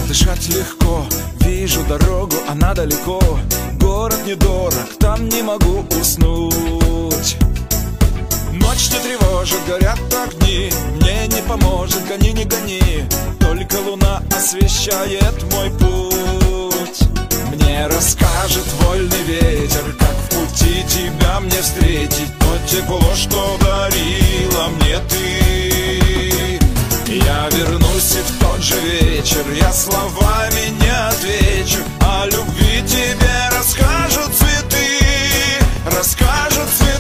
дышать легко, вижу дорогу, она далеко. Город недорог, там не могу уснуть. Ночь не тревожит, горят огни, мне не поможет, гони, не гони. Только луна освещает мой путь. Мне расскажет вольный ветер, как в пути тебя мне встретить. То тепло, что дарила мне ты. Я вернусь и в тот же вечер я словами не отвечу. О любви тебе расскажут цветы, расскажут цветы.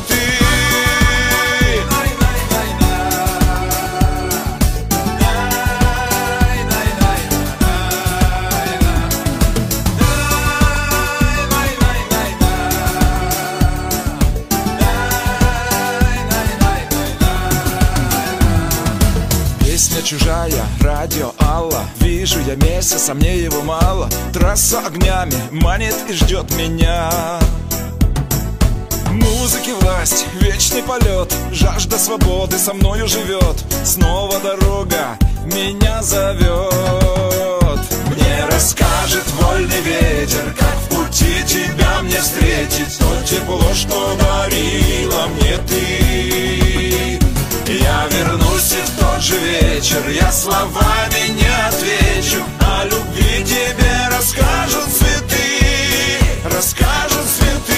Песня чужая, радио Алла. Вижу я месяц, а мне его мало. Трасса огнями манит и ждет меня. Музыки власть, вечный полет, жажда свободы со мною живет. Снова дорога меня зовет. Мне расскажет вольный ветер, как в пути тебя мне встретить. То тепло, что дарила мне ты. Я вернусь и в тот же вечер я словами не отвечу. О любви тебе расскажут цветы, расскажут цветы.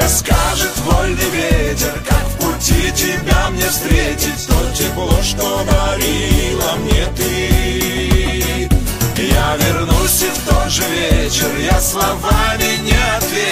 Расскажет вольный ветер, как в пути тебя мне встретить. То тепло, что дарила мне ты. Я вернусь и в тот же вечер я словами не отвечу.